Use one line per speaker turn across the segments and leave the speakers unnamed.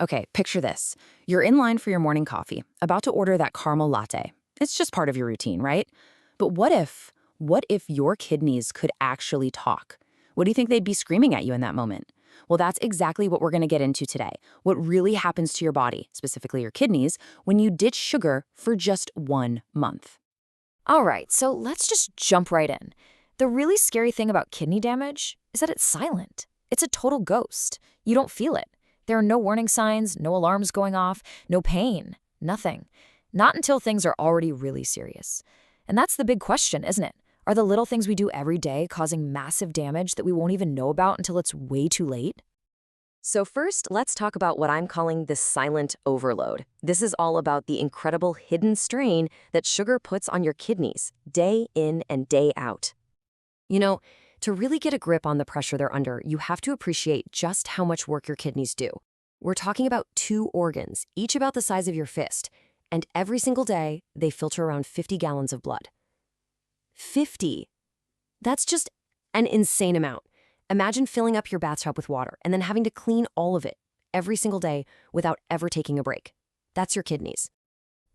Okay, picture this. You're in line for your morning coffee, about to order that caramel latte. It's just part of your routine, right? But what if your kidneys could actually talk? What do you think they'd be screaming at you in that moment? Well, that's exactly what we're going to get into today. What really happens to your body, specifically your kidneys, when you ditch sugar for just 1 month.
All right, so let's just jump right in. The really scary thing about kidney damage is that it's silent. It's a total ghost. You don't feel it. There are no warning signs, no alarms going off, no pain, nothing. Not until things are already really serious. And that's the big question, isn't it? Are the little things we do every day causing massive damage that we won't even know about until it's way too late?
So first, let's talk about what I'm calling the silent overload. This is all about the incredible hidden strain that sugar puts on your kidneys, day in and day out. You know, to really get a grip on the pressure they're under, you have to appreciate just how much work your kidneys do. We're talking about two organs, each about the size of your fist, and every single day, they filter around 50 gallons of blood. 50! That's just an insane amount. Imagine filling up your bathtub with water and then having to clean all of it every single day without ever taking a break. That's your kidneys.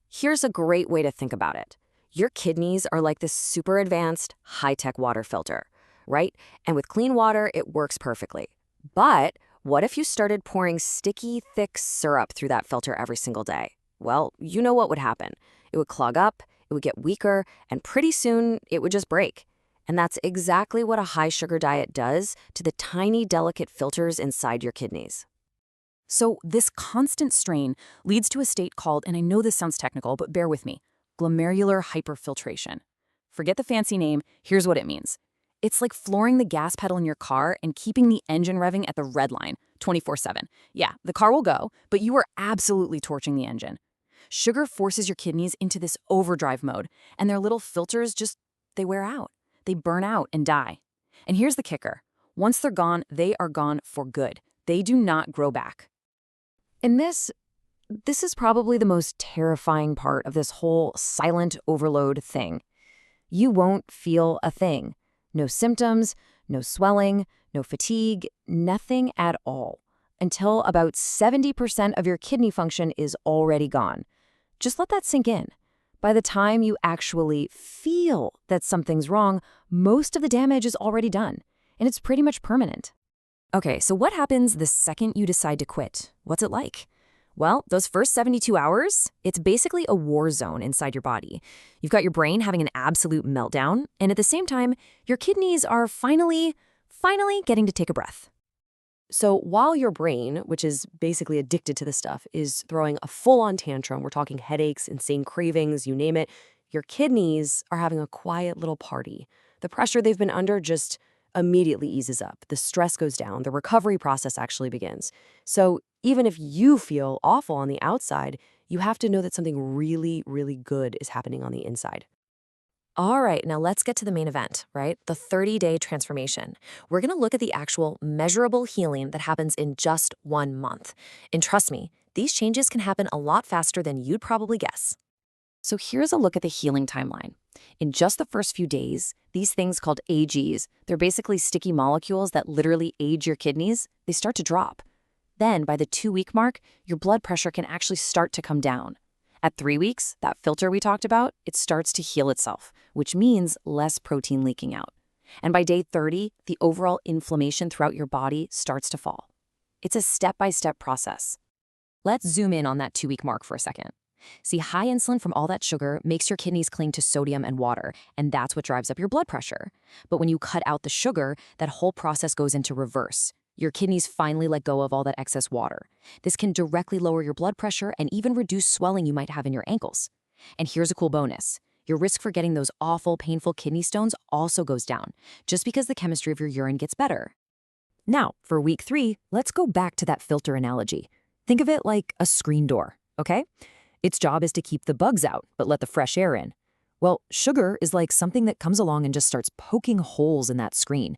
Here's a great way to think about it. Your kidneys are like this super advanced, high-tech water filter, right? And with clean water, it works perfectly. But what if you started pouring sticky, thick syrup through that filter every single day? Well, you know what would happen. It would clog up, it would get weaker, and pretty soon it would just break. And that's exactly what a high-sugar diet does to the tiny, delicate filters inside your kidneys.
So this constant strain leads to a state called, and I know this sounds technical, but bear with me, glomerular hyperfiltration. Forget the fancy name, here's what it means. It's like flooring the gas pedal in your car and keeping the engine revving at the red line 24/7. Yeah, the car will go, but you are absolutely torching the engine. Sugar forces your kidneys into this overdrive mode, and their little filters they wear out. They burn out and die. And here's the kicker. Once they're gone, they are gone for good. They do not grow back.
And this is probably the most terrifying part of this whole silent overload thing. You won't feel a thing. No symptoms, no swelling, no fatigue, nothing at all, until about 70% of your kidney function is already gone. Just let that sink in. By the time you actually feel that something's wrong, most of the damage is already done, and it's pretty much permanent. Okay, so what happens the second you decide to quit? What's it like? Well, those first 72 hours, it's basically a war zone inside your body. You've got your brain having an absolute meltdown, and at the same time, your kidneys are finally getting to take a breath.
So while your brain, which is basically addicted to the stuff, is throwing a full-on tantrum, we're talking headaches, insane cravings, you name it, your kidneys are having a quiet little party. The pressure they've been under just immediately eases up. The stress goes down. The recovery process actually begins. So even if you feel awful on the outside, you have to know that something really, really good is happening on the inside.
All right, now let's get to the main event, right? The 30-day transformation. We're going to look at the actual measurable healing that happens in just 1 month. And trust me, these changes can happen a lot faster than you'd probably guess. So here's a look at the healing timeline. In just the first few days, these things called AGs, they're basically sticky molecules that literally age your kidneys, they start to drop. Then by the 2-week mark, your blood pressure can actually start to come down. At 3 weeks, that filter we talked about, it starts to heal itself, which means less protein leaking out. And by day 30, the overall inflammation throughout your body starts to fall. It's a step-by-step process. Let's zoom in on that 2-week mark for a second. See, high insulin from all that sugar makes your kidneys cling to sodium and water, and that's what drives up your blood pressure. But when you cut out the sugar, that whole process goes into reverse. Your kidneys finally let go of all that excess water. This can directly lower your blood pressure and even reduce swelling you might have in your ankles. And here's a cool bonus. Your risk for getting those awful, painful kidney stones also goes down, just because the chemistry of your urine gets better. Now, for week 3, let's go back to that filter analogy. Think of it like a screen door, okay? Its job is to keep the bugs out, but let the fresh air in. Well, sugar is like something that comes along and just starts poking holes in that screen.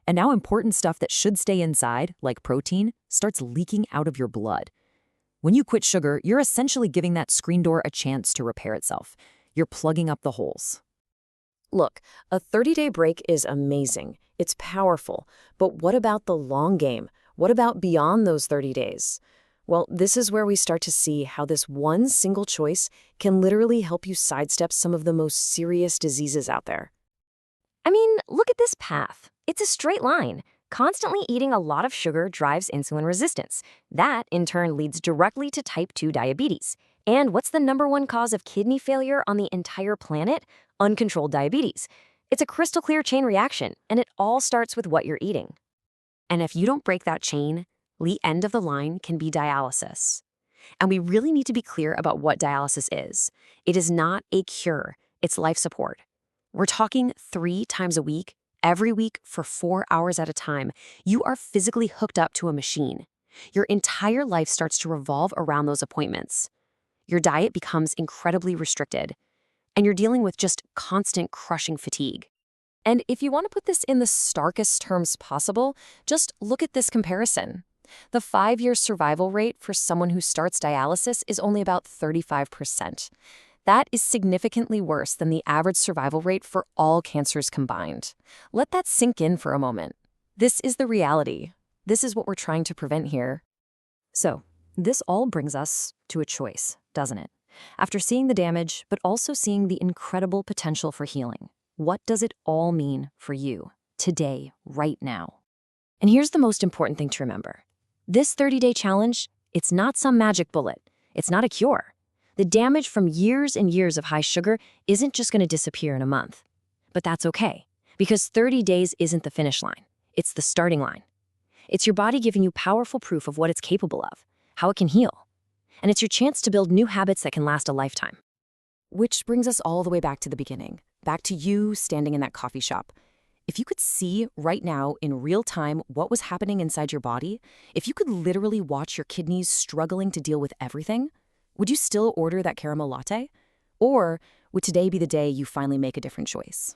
And now important stuff that should stay inside, like protein, starts leaking out of your blood. When you quit sugar, you're essentially giving that screen door a chance to repair itself. You're plugging up the holes.
Look, a 30-day break is amazing. It's powerful. But what about the long game? What about beyond those 30 days?
Well, this is where we start to see how this one single choice can literally help you sidestep some of the most serious diseases out there.
I mean, look at this path. It's a straight line. Constantly eating a lot of sugar drives insulin resistance. That, in turn, leads directly to type 2 diabetes. And what's the #1 cause of kidney failure on the entire planet? Uncontrolled diabetes. It's a crystal clear chain reaction, and it all starts with what you're eating.
And if you don't break that chain, the end of the line can be dialysis. And we really need to be clear about what dialysis is. It is not a cure, it's life support. We're talking 3 times a week, every week for 4 hours at a time. You are physically hooked up to a machine. Your entire life starts to revolve around those appointments. Your diet becomes incredibly restricted, and you're dealing with just constant crushing fatigue.
And if you want to put this in the starkest terms possible, just look at this comparison. The 5-year survival rate for someone who starts dialysis is only about 35%. That is significantly worse than the average survival rate for all cancers combined. Let that sink in for a moment. This is the reality. This is what we're trying to prevent here.
So, this all brings us to a choice, doesn't it? After seeing the damage, but also seeing the incredible potential for healing, what does it all mean for you, today, right now? And here's the most important thing to remember. This 30-day challenge, it's not some magic bullet. It's not a cure. The damage from years and years of high sugar isn't just going to disappear in a month. But that's okay, because 30 days isn't the finish line. It's the starting line. It's your body giving you powerful proof of what it's capable of, how it can heal. And it's your chance to build new habits that can last a lifetime.
Which brings us all the way back to the beginning, back to you standing in that coffee shop. If you could see right now in real time what was happening inside your body, if you could literally watch your kidneys struggling to deal with everything, would you still order that caramel latte? Or would today be the day you finally make a different choice?